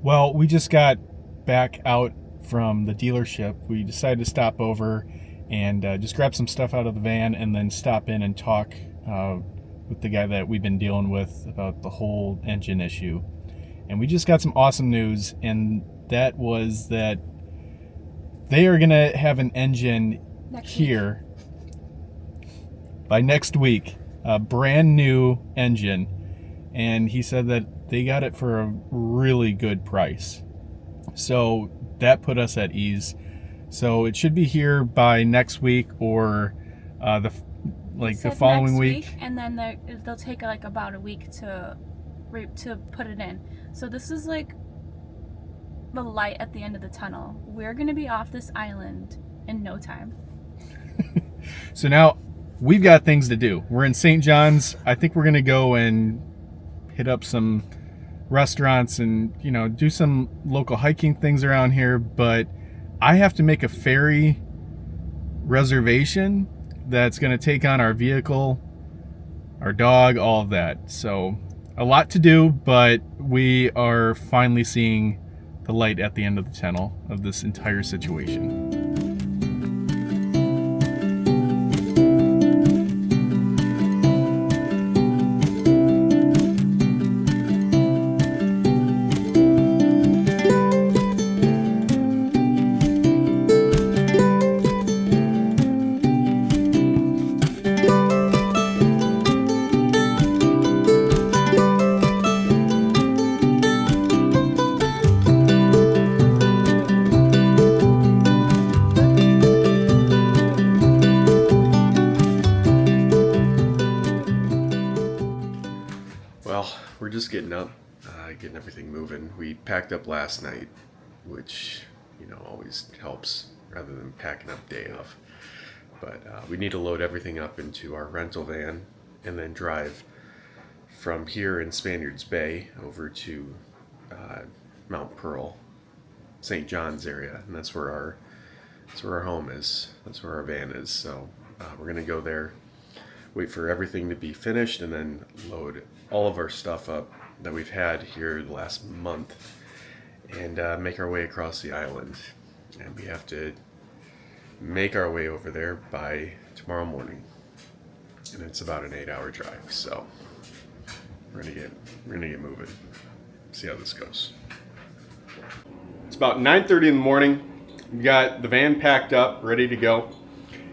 Well, we just got back out from the dealership. We decided to stop over and just grab some stuff out of the van and then stop in and talk with the guy that we've been dealing with about the whole engine issue. And we just got some awesome news, and that was that they are going to have an engine here by next week, a brand new engine. And he said that they got it for a really good price. So that put us at ease. So it should be here by next week or the following week. And then they'll take like about a week to put it in. So this is like the light at the end of the tunnel. We're going to be off this island in no time. So now we've got things to do. We're in St. John's. I think we're going to go and hit up some restaurants and, do some local hiking things around here. But I have to make a ferry reservation that's going to take on our vehicle, our dog, all of that. So a lot to do, but we are finally seeing the light at the end of the tunnel of this entire situation. We're just getting up, getting everything moving. We packed up last night, which, always helps rather than packing up day of. But we need to load everything up into our rental van and then drive from here in Spaniards Bay over to Mount Pearl, St. John's area, and that's where our home is. That's where our van is. So we're gonna go there, wait for everything to be finished, and then load all of our stuff up that we've had here the last month and make our way across the island. And we have to make our way over there by tomorrow morning. And it's about an 8-hour drive, so we're gonna get moving. See how this goes. It's about 9:30 in the morning. We got the van packed up, ready to go.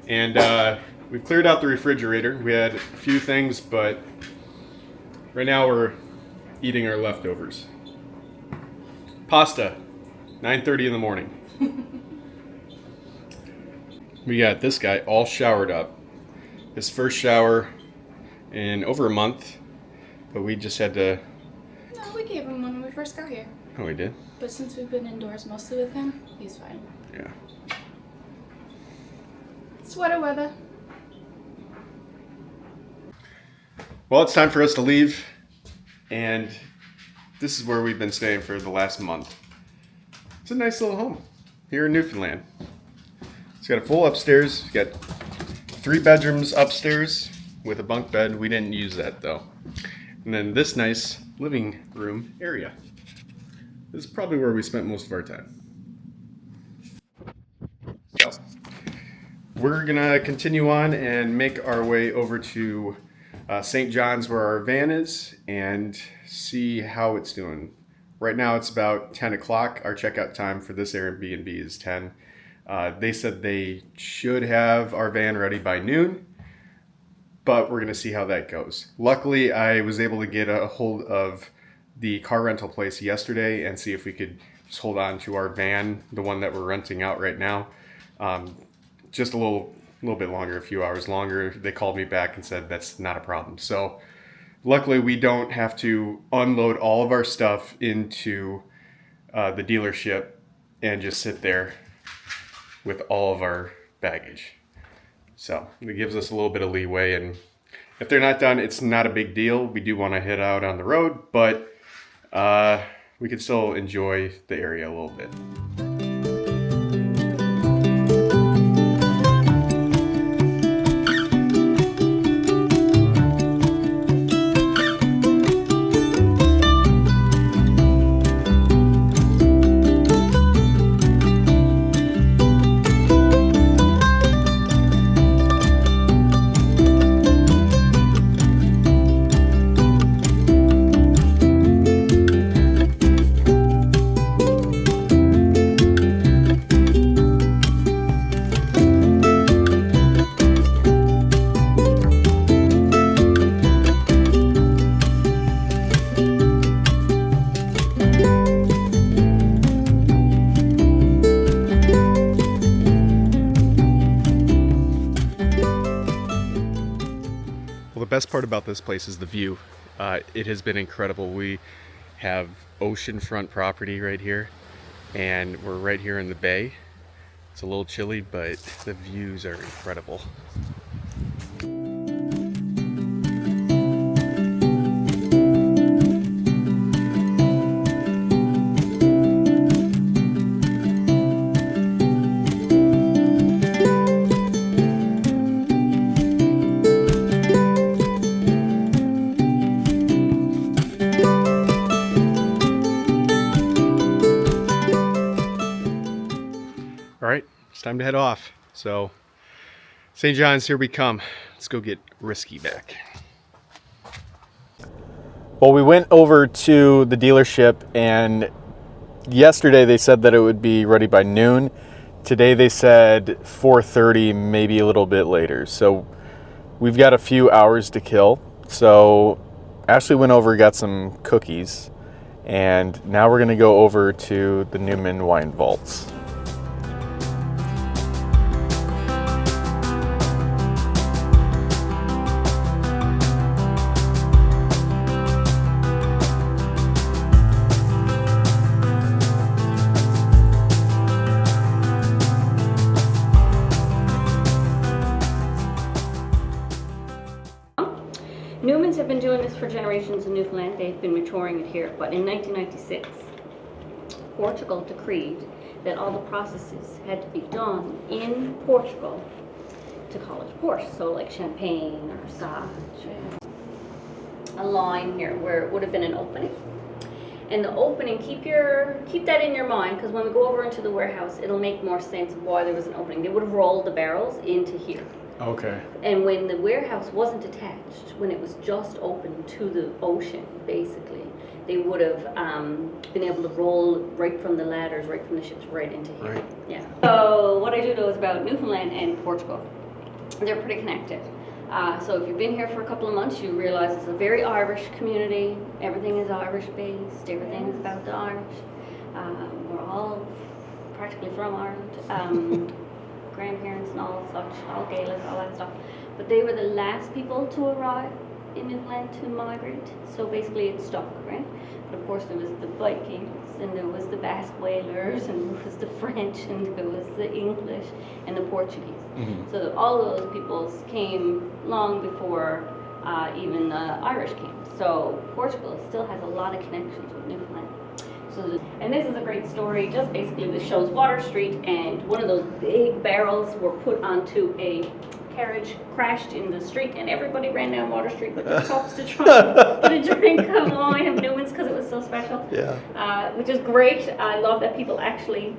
And we've cleared out the refrigerator. We had a few things, but right now we're eating our leftovers. Pasta, 9:30 in the morning. We got this guy all showered up. His first shower in over a month, but we just had to... No, we gave him one when we first got here. Oh, we did? But since we've been indoors mostly with him, he's fine. Yeah. Sweater weather. Well, it's time for us to leave, and this is where we've been staying for the last month. It's a nice little home here in Newfoundland. It's got a full upstairs. It's got 3 bedrooms upstairs with a bunk bed. We didn't use that though. And then this nice living room area. This is probably where we spent most of our time. So, we're gonna continue on and make our way over to St. John's where our van is and see how it's doing. Right now it's about 10 o'clock. Our checkout time for this Airbnb is 10. They said they should have our van ready by noon, but we're going to see how that goes. Luckily, I was able to get a hold of the car rental place yesterday and see if we could just hold on to our van, the one that we're renting out right now, just a little bit longer, a few hours longer. They called me back and said that's not a problem. So luckily, we don't have to unload all of our stuff into the dealership and just sit there with all of our baggage. So it gives us a little bit of leeway, and if they're not done, it's not a big deal. We do want to head out on the road, but we can still enjoy the area a little bit. best part about this place is the view. It has been incredible. We have oceanfront property right here, and we're right here in the bay. It's a little chilly, but the views are incredible. All right, it's time to head off. So, St. John's, here we come. Let's go get Risky back. Well, we went over to the dealership, and yesterday they said that it would be ready by noon. Today they said 4:30, maybe a little bit later. So we've got a few hours to kill. So Ashley went over, got some cookies, and now we're gonna go over to the Newman Wine Vaults. Newmans have been doing this for generations in Newfoundland. They've been maturing it here. But in 1996, Portugal decreed that all the processes had to be done in Portugal to call it port. So like champagne or scotch. A line here where it would have been an opening. And the opening, keep that in your mind, because when we go over into the warehouse, it'll make more sense of why there was an opening. They would have rolled the barrels into here. Okay. And when the warehouse wasn't attached, when it was just open to the ocean, basically, they would have been able to roll right from the ladders, right from the ships, right into here. Right. Yeah. So what I do know is about Newfoundland and Portugal. They're pretty connected. So if you've been here for a couple of months, you realize it's a very Irish community. Everything is Irish-based. Everything is about the Irish. We're all practically from Ireland. Grandparents and all such, all Gaelic, all that stuff. But they were the last people to arrive in Newfoundland to migrate. So basically it stuck, right? But of course there was the Vikings, and there was the Basque whalers, and there was the French, and there was the English, and the Portuguese. Mm-hmm. So all of those peoples came long before even the Irish came. So Portugal still has a lot of connections with Newfoundland. And this is a great story. Just basically, this shows Water Street, and one of those big barrels were put onto a carriage, crashed in the street, and everybody ran down Water Street with their cups to try and get a drink of wine of Newman's because it was so special. Yeah. Which is great. I love that people actually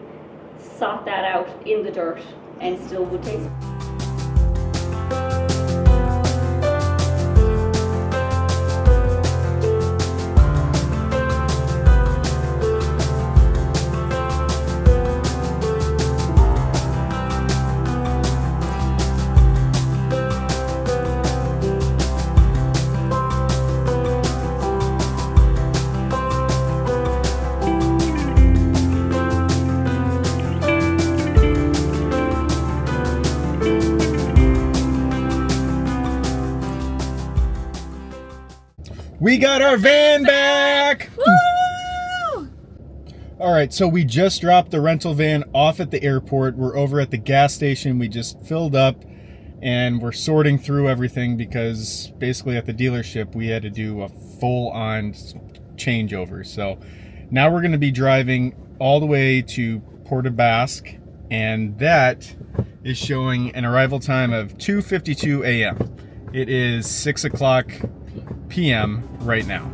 sought that out in the dirt and still would taste it. We got our van back! Woo! All right, so we just dropped the rental van off at the airport. We're over at the gas station. We just filled up, and we're sorting through everything because basically at the dealership we had to do a full-on changeover. So now we're going to be driving all the way to Port of Basque, and that is showing an arrival time of 2:52 a.m. It is 6 o'clock p.m. right now.